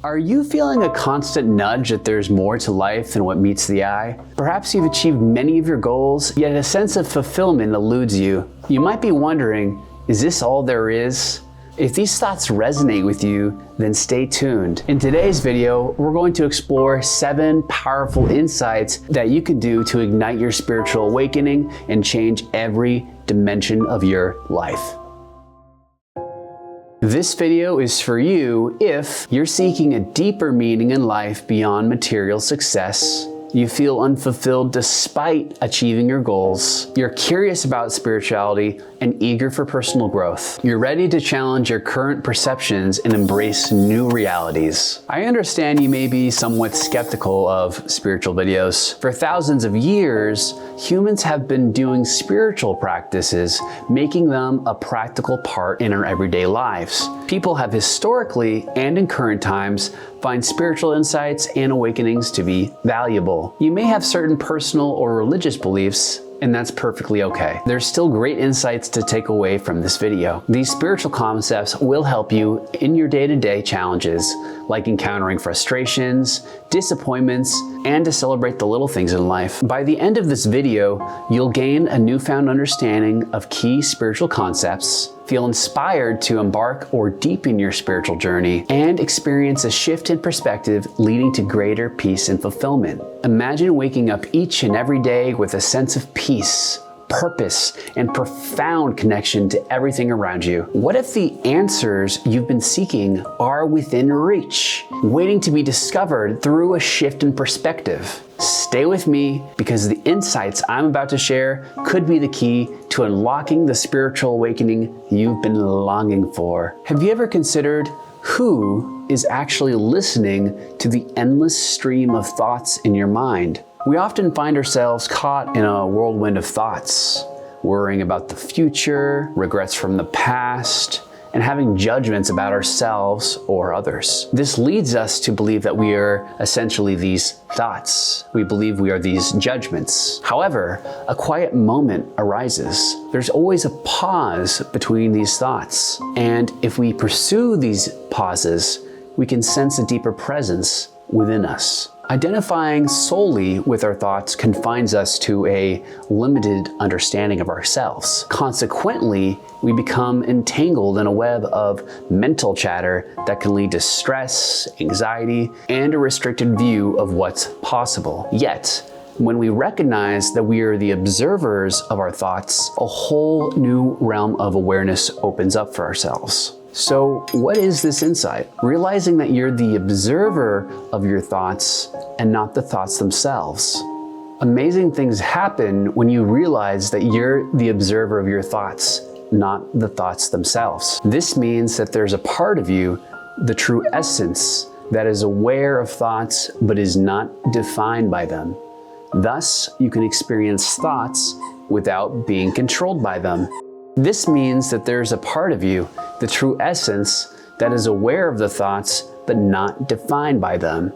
Are you feeling a constant nudge that there's more to life than what meets the eye? Perhaps you've achieved many of your goals, yet a sense of fulfillment eludes you. You might be wondering, is this all there is? If these thoughts resonate with you, then stay tuned. In today's video, we're going to explore 7 powerful insights that you can do to ignite your spiritual awakening and change every dimension of your life. This video is for you if you're seeking a deeper meaning in life beyond material success. You feel unfulfilled despite achieving your goals. You're curious about spirituality and eager for personal growth. You're ready to challenge your current perceptions and embrace new realities. I understand you may be somewhat skeptical of spiritual videos. For thousands of years, humans have been doing spiritual practices, making them a practical part in our everyday lives. People have historically and in current times find spiritual insights and awakenings to be valuable. You may have certain personal or religious beliefs, and that's perfectly okay. There's still great insights to take away from this video. These spiritual concepts will help you in your day-to-day challenges, like encountering frustrations, disappointments, and to celebrate the little things in life. By the end of this video, you'll gain a newfound understanding of key spiritual concepts, feel inspired to embark or deepen your spiritual journey, and experience a shift in perspective leading to greater peace and fulfillment. Imagine waking up each and every day with a sense of peace, purpose, and profound connection to everything around you. What if the answers you've been seeking are within reach, waiting to be discovered through a shift in perspective? Stay with me because the insights I'm about to share could be the key to unlocking the spiritual awakening you've been longing for. Have you ever considered who is actually listening to the endless stream of thoughts in your mind? We often find ourselves caught in a whirlwind of thoughts, worrying about the future, regrets from the past, and having judgments about ourselves or others. This leads us to believe that we are essentially these thoughts. We believe we are these judgments. However, a quiet moment arises. There's always a pause between these thoughts. And if we pursue these pauses, we can sense a deeper presence within us. Identifying solely with our thoughts confines us to a limited understanding of ourselves. Consequently, we become entangled in a web of mental chatter that can lead to stress, anxiety, and a restricted view of what's possible. Yet, when we recognize that we are the observers of our thoughts, a whole new realm of awareness opens up for ourselves. So what is this insight? Realizing that you're the observer of your thoughts and not the thoughts themselves. Amazing things happen when you realize that you're the observer of your thoughts, not the thoughts themselves. This means that there's a part of you, the true essence, that is aware of thoughts but is not defined by them. Thus, you can experience thoughts without being controlled by them. This means that there's a part of you, the true essence, that is aware of the thoughts but not defined by them.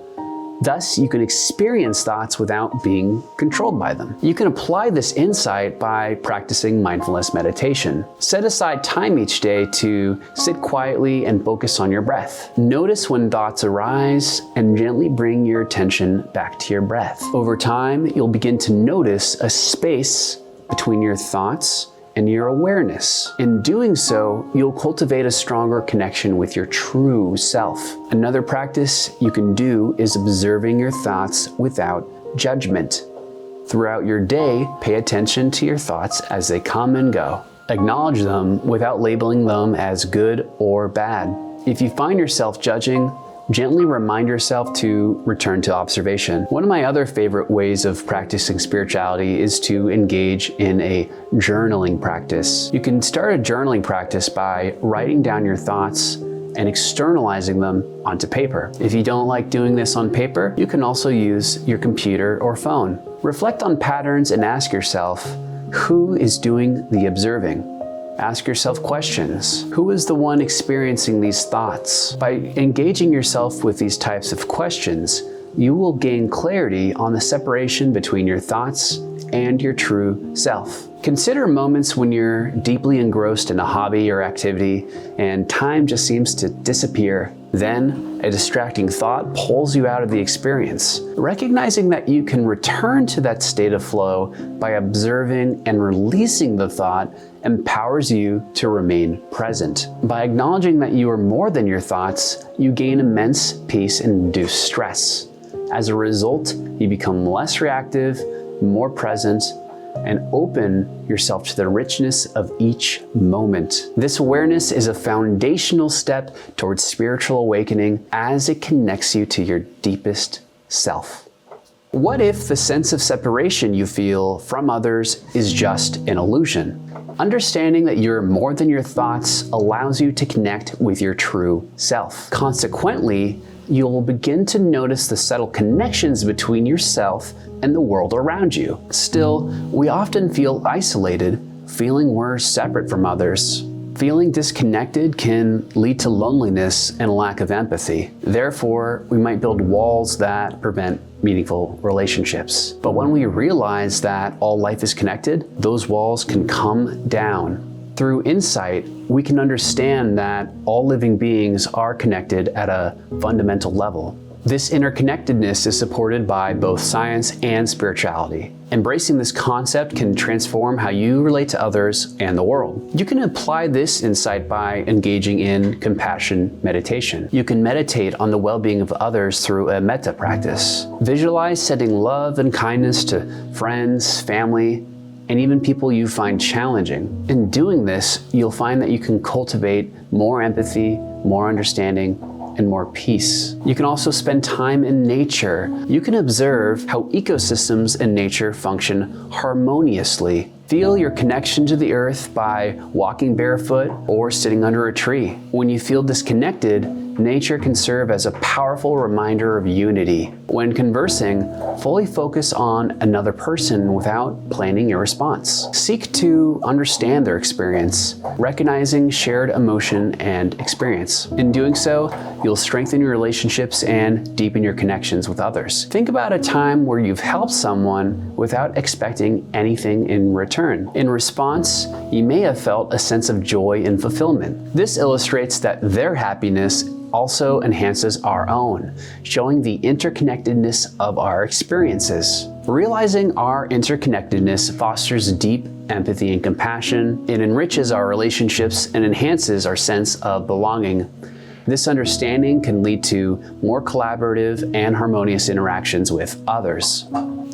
Thus, you can experience thoughts without being controlled by them. You can apply this insight by practicing mindfulness meditation. Set aside time each day to sit quietly and focus on your breath. Notice when thoughts arise and gently bring your attention back to your breath. Over time, you'll begin to notice a space between your thoughts and your awareness. In doing so, you'll cultivate a stronger connection with your true self. Another practice you can do is observing your thoughts without judgment. Throughout your day, pay attention to your thoughts as they come and go. Acknowledge them without labeling them as good or bad. If you find yourself judging, gently remind yourself to return to observation. One of my other favorite ways of practicing spirituality is to engage in a journaling practice. You can start a journaling practice by writing down your thoughts and externalizing them onto paper. If you don't like doing this on paper, you can also use your computer or phone. Reflect on patterns and ask yourself, who is doing the observing? Ask yourself questions. Who is the one experiencing these thoughts? By engaging yourself with these types of questions, you will gain clarity on the separation between your thoughts and your true self. Consider moments when you're deeply engrossed in a hobby or activity and time just seems to disappear. Then, a distracting thought pulls you out of the experience. Recognizing that you can return to that state of flow by observing and releasing the thought empowers you to remain present. By acknowledging that you are more than your thoughts, you gain immense peace and reduce stress. As a result, you become less reactive, more present, and open yourself to the richness of each moment. This awareness is a foundational step towards spiritual awakening as it connects you to your deepest self. What if the sense of separation you feel from others is just an illusion? Understanding that you're more than your thoughts allows you to connect with your true self. Consequently, you'll begin to notice the subtle connections between yourself and the world around you. Still, we often feel isolated, feeling we're separate from others. Feeling disconnected can lead to loneliness and a lack of empathy. Therefore, we might build walls that prevent meaningful relationships. But when we realize that all life is connected, those walls can come down. Through insight, we can understand that all living beings are connected at a fundamental level. This interconnectedness is supported by both science and spirituality. Embracing this concept can transform how you relate to others and the world. You can apply this insight by engaging in compassion meditation. You can meditate on the well-being of others through a metta practice. Visualize sending love and kindness to friends, family, and even people you find challenging. In doing this, you'll find that you can cultivate more empathy, more understanding, and more peace. You can also spend time in nature. You can observe how ecosystems and nature function harmoniously. Feel your connection to the earth by walking barefoot or sitting under a tree. When you feel disconnected, nature can serve as a powerful reminder of unity. When conversing, fully focus on another person without planning your response. Seek to understand their experience, recognizing shared emotion and experience. In doing so, you'll strengthen your relationships and deepen your connections with others. Think about a time where you've helped someone without expecting anything in return. In response, you may have felt a sense of joy and fulfillment. This illustrates that their happiness also enhances our own, showing the interconnectedness of our experiences. Realizing our interconnectedness fosters deep empathy and compassion. It enriches our relationships and enhances our sense of belonging. This understanding can lead to more collaborative and harmonious interactions with others.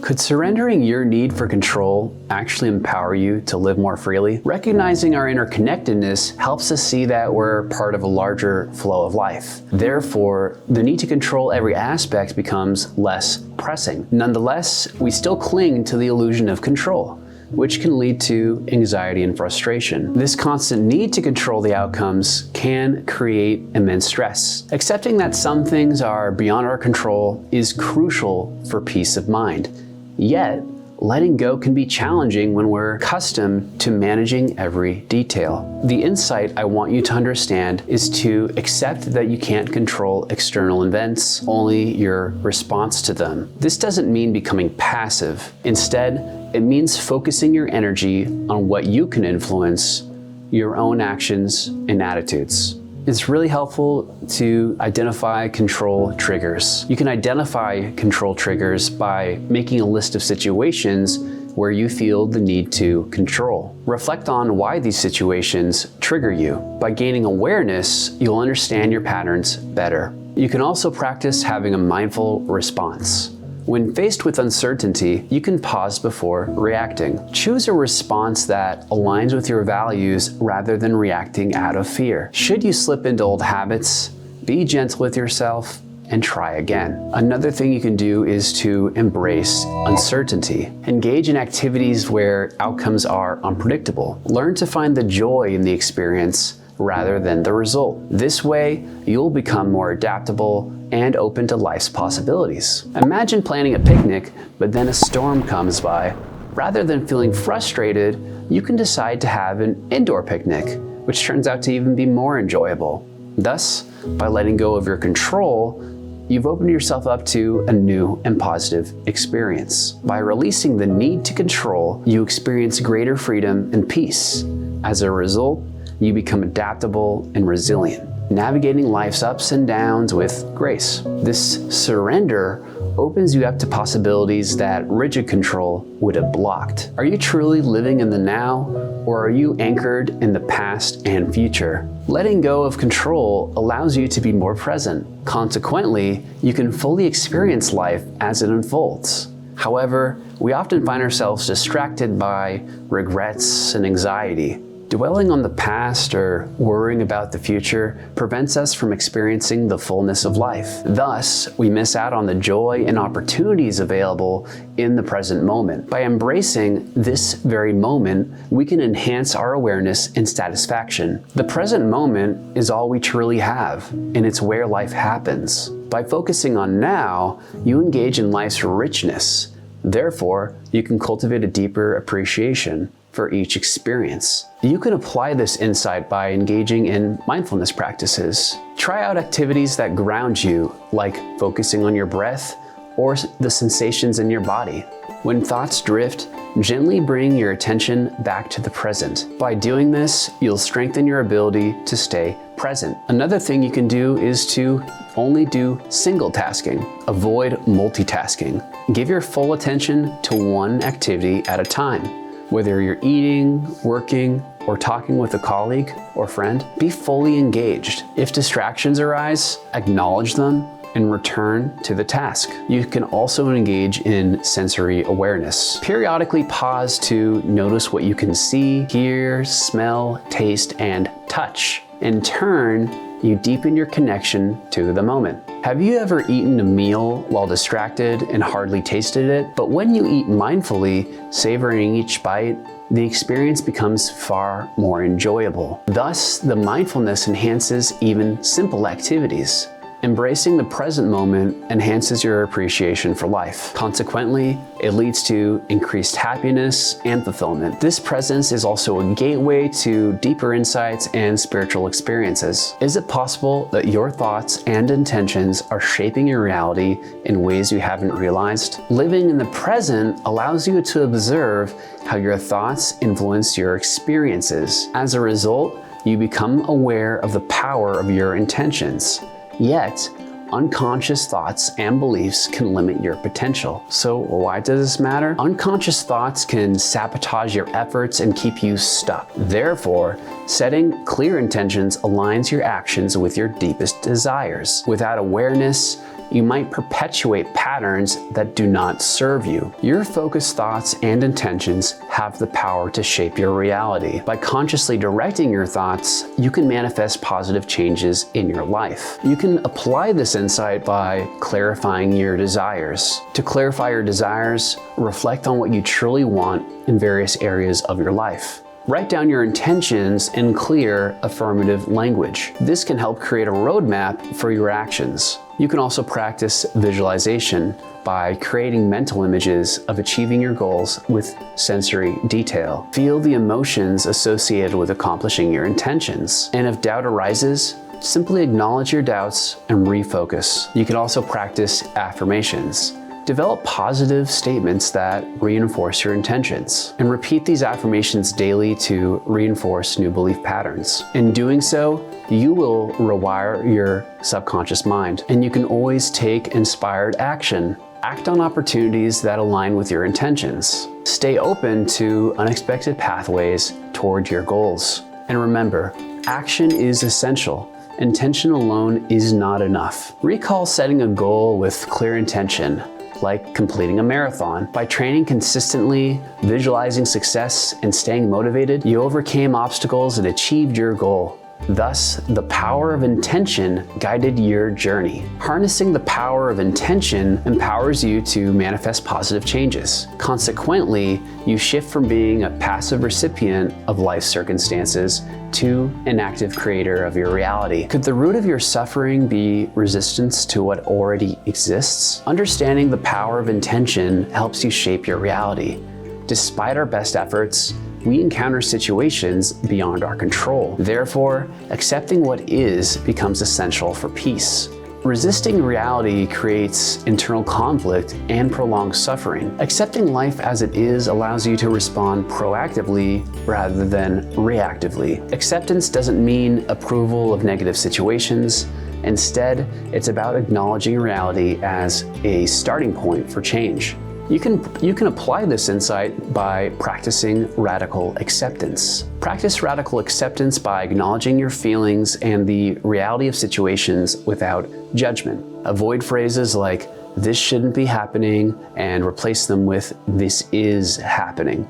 Could surrendering your need for control actually empower you to live more freely? Recognizing our interconnectedness helps us see that we're part of a larger flow of life. Therefore, the need to control every aspect becomes less pressing. Nonetheless, we still cling to the illusion of control, which can lead to anxiety and frustration. This constant need to control the outcomes can create immense stress. Accepting that some things are beyond our control is crucial for peace of mind. Yet, letting go can be challenging when we're accustomed to managing every detail. The insight I want you to understand is to accept that you can't control external events, only your response to them. This doesn't mean becoming passive. Instead, it means focusing your energy on what you can influence, your own actions and attitudes. It's really helpful to identify control triggers. You can identify control triggers by making a list of situations where you feel the need to control. Reflect on why these situations trigger you. By gaining awareness, you'll understand your patterns better. You can also practice having a mindful response. When faced with uncertainty, you can pause before reacting. Choose a response that aligns with your values rather than reacting out of fear. Should you slip into old habits, be gentle with yourself and try again. Another thing you can do is to embrace uncertainty. Engage in activities where outcomes are unpredictable. Learn to find the joy in the experience rather than the result. This way, you'll become more adaptable and open to life's possibilities. Imagine planning a picnic, but then a storm comes by. Rather than feeling frustrated, you can decide to have an indoor picnic, which turns out to even be more enjoyable. Thus, by letting go of your control, you've opened yourself up to a new and positive experience. By releasing the need to control, you experience greater freedom and peace. As a result, you become adaptable and resilient, navigating life's ups and downs with grace. This surrender opens you up to possibilities that rigid control would have blocked. Are you truly living in the now, or are you anchored in the past and future? Letting go of control allows you to be more present. Consequently, you can fully experience life as it unfolds. However, we often find ourselves distracted by regrets and anxiety. Dwelling on the past or worrying about the future prevents us from experiencing the fullness of life. Thus, we miss out on the joy and opportunities available in the present moment. By embracing this very moment, we can enhance our awareness and satisfaction. The present moment is all we truly have, and it's where life happens. By focusing on now, you engage in life's richness. Therefore, you can cultivate a deeper appreciation for each experience. You can apply this insight by engaging in mindfulness practices. Try out activities that ground you, like focusing on your breath or the sensations in your body. When thoughts drift, gently bring your attention back to the present. By doing this, you'll strengthen your ability to stay present. Another thing you can do is to only do single tasking. Avoid multitasking. Give your full attention to one activity at a time. Whether you're eating, working, or talking with a colleague or friend, be fully engaged. If distractions arise, acknowledge them and return to the task. You can also engage in sensory awareness. Periodically pause to notice what you can see, hear, smell, taste, and touch. In turn, you deepen your connection to the moment. Have you ever eaten a meal while distracted and hardly tasted it? But when you eat mindfully, savoring each bite, the experience becomes far more enjoyable. Thus, the mindfulness enhances even simple activities. Embracing the present moment enhances your appreciation for life. Consequently, it leads to increased happiness and fulfillment. This presence is also a gateway to deeper insights and spiritual experiences. Is it possible that your thoughts and intentions are shaping your reality in ways you haven't realized? Living in the present allows you to observe how your thoughts influence your experiences. As a result, you become aware of the power of your intentions. Yet, unconscious thoughts and beliefs can limit your potential. So why does this matter? Unconscious thoughts can sabotage your efforts and keep you stuck. Therefore, setting clear intentions aligns your actions with your deepest desires. Without awareness, you might perpetuate patterns that do not serve you. Your focused thoughts and intentions have the power to shape your reality. By consciously directing your thoughts, you can manifest positive changes in your life. You can apply this insight by clarifying your desires. To clarify your desires, reflect on what you truly want in various areas of your life. Write down your intentions in clear, affirmative language. This can help create a roadmap for your actions. You can also practice visualization by creating mental images of achieving your goals with sensory detail. Feel the emotions associated with accomplishing your intentions. And if doubt arises, simply acknowledge your doubts and refocus. You can also practice affirmations. Develop positive statements that reinforce your intentions, and repeat these affirmations daily to reinforce new belief patterns. In doing so, you will rewire your subconscious mind, and you can always take inspired action. Act on opportunities that align with your intentions. Stay open to unexpected pathways toward your goals. And remember, action is essential. Intention alone is not enough. Recall setting a goal with clear intention, like completing a marathon. By training consistently, visualizing success, and staying motivated, you overcame obstacles and achieved your goal. Thus, the power of intention guided your journey. Harnessing the power of intention empowers you to manifest positive changes. Consequently, you shift from being a passive recipient of life's circumstances to an active creator of your reality. Could the root of your suffering be resistance to what already exists? Understanding the power of intention helps you shape your reality. Despite our best efforts, we encounter situations beyond our control. Therefore, accepting what is becomes essential for peace. Resisting reality creates internal conflict and prolongs suffering. Accepting life as it is allows you to respond proactively rather than reactively. Acceptance doesn't mean approval of negative situations. Instead, it's about acknowledging reality as a starting point for change. You can apply this insight by practicing radical acceptance. Practice radical acceptance by acknowledging your feelings and the reality of situations without judgment. Avoid phrases like, "this shouldn't be happening," and replace them with, "this is happening."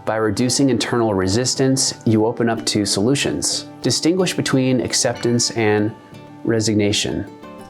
By reducing internal resistance, you open up to solutions. Distinguish between acceptance and resignation.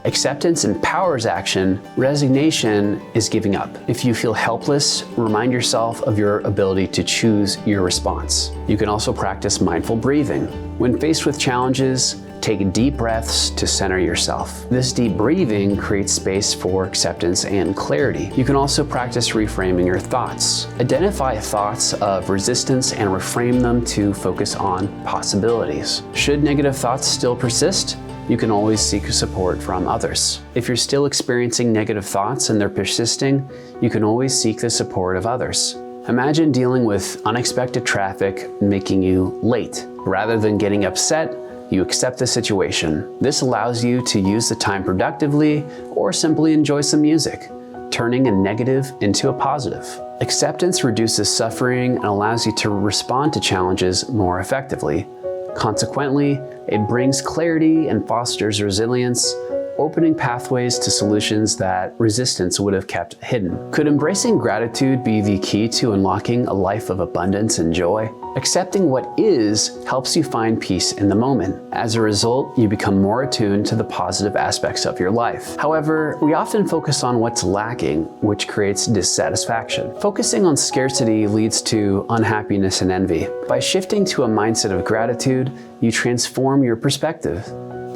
Acceptance empowers action. Resignation is giving up. If you feel helpless, remind yourself of your ability to choose your response. You can also practice mindful breathing. When faced with challenges, take deep breaths to center yourself. This deep breathing creates space for acceptance and clarity. You can also practice reframing your thoughts. Identify thoughts of resistance and reframe them to focus on possibilities. Should negative thoughts still persist, you can always seek support from others. If you're still experiencing negative thoughts and they're persisting, you can always seek the support of others. Imagine dealing with unexpected traffic making you late. Rather than getting upset, you accept the situation. This allows you to use the time productively or simply enjoy some music, turning a negative into a positive. Acceptance reduces suffering and allows you to respond to challenges more effectively. Consequently, it brings clarity and fosters resilience, opening pathways to solutions that resistance would have kept hidden. Could embracing gratitude be the key to unlocking a life of abundance and joy? Accepting what is helps you find peace in the moment. As a result, you become more attuned to the positive aspects of your life. However, we often focus on what's lacking, which creates dissatisfaction. Focusing on scarcity leads to unhappiness and envy. By shifting to a mindset of gratitude, you transform your perspective.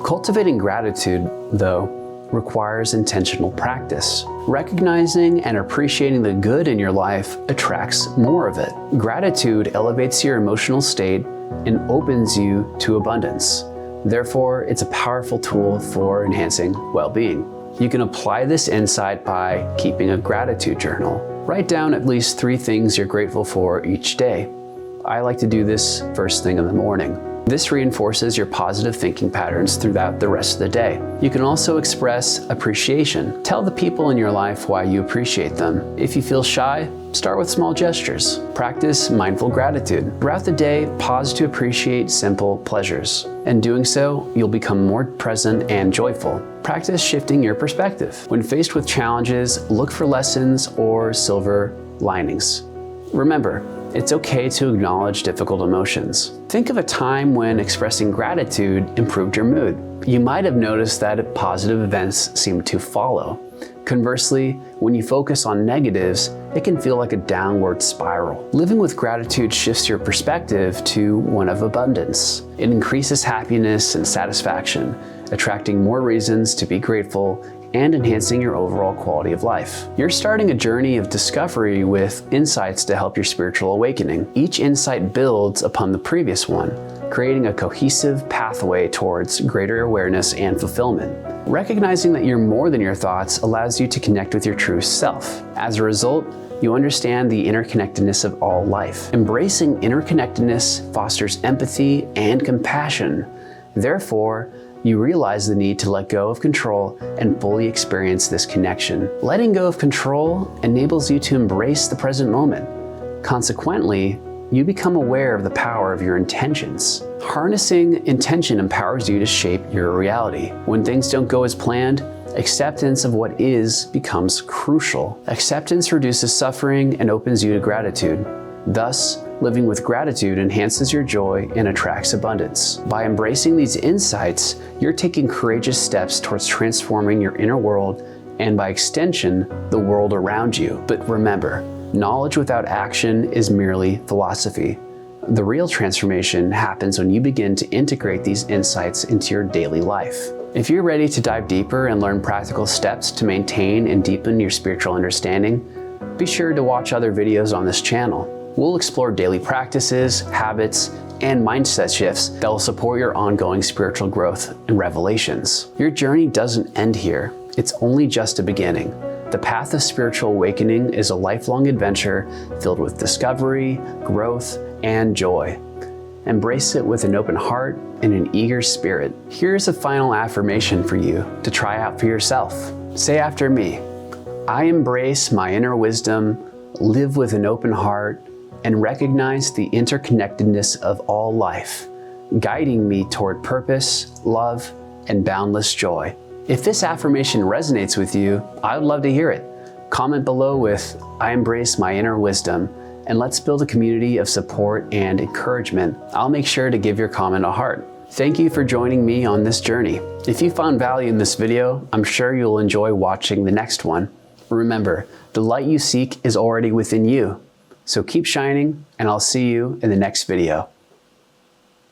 Cultivating gratitude, though, requires intentional practice. Recognizing and appreciating the good in your life attracts more of it. Gratitude elevates your emotional state and opens you to abundance. Therefore, it's a powerful tool for enhancing well-being. You can apply this insight by keeping a gratitude journal. Write down at least 3 things you're grateful for each day. I like to do this first thing in the morning. This reinforces your positive thinking patterns throughout the rest of the day. You can also express appreciation. Tell the people in your life why you appreciate them. If you feel shy, start with small gestures. Practice mindful gratitude. Throughout the day, pause to appreciate simple pleasures. In doing so, you'll become more present and joyful. Practice shifting your perspective. When faced with challenges, look for lessons or silver linings. Remember, it's okay to acknowledge difficult emotions. Think of a time when expressing gratitude improved your mood. You might have noticed that positive events seem to follow. Conversely, when you focus on negatives, it can feel like a downward spiral. Living with gratitude shifts your perspective to one of abundance. It increases happiness and satisfaction, attracting more reasons to be grateful and enhancing your overall quality of life. You're starting a journey of discovery with insights to help your spiritual awakening. Each insight builds upon the previous one, creating a cohesive pathway towards greater awareness and fulfillment. Recognizing that you're more than your thoughts allows you to connect with your true self. As a result, you understand the interconnectedness of all life. Embracing interconnectedness fosters empathy and compassion. Therefore, you realize the need to let go of control and fully experience this connection. Letting go of control enables you to embrace the present moment. Consequently, you become aware of the power of your intentions. Harnessing intention empowers you to shape your reality. When things don't go as planned, acceptance of what is becomes crucial. Acceptance reduces suffering and opens you to gratitude. Thus, living with gratitude enhances your joy and attracts abundance. By embracing these insights, you're taking courageous steps towards transforming your inner world and, by extension, the world around you. But remember, knowledge without action is merely philosophy. The real transformation happens when you begin to integrate these insights into your daily life. If you're ready to dive deeper and learn practical steps to maintain and deepen your spiritual understanding, be sure to watch other videos on this channel. We'll explore daily practices, habits, and mindset shifts that will support your ongoing spiritual growth and revelations. Your journey doesn't end here. It's only just a beginning. The path of spiritual awakening is a lifelong adventure filled with discovery, growth, and joy. Embrace it with an open heart and an eager spirit. Here's a final affirmation for you to try out for yourself. Say after me, I embrace my inner wisdom, live with an open heart, and recognize the interconnectedness of all life, guiding me toward purpose, love, and boundless joy. If this affirmation resonates with you, I would love to hear it. Comment below with, I embrace my inner wisdom, and let's build a community of support and encouragement. I'll make sure to give your comment a heart. Thank you for joining me on this journey. If you found value in this video, I'm sure you'll enjoy watching the next one. Remember, the light you seek is already within you. So keep shining, and I'll see you in the next video.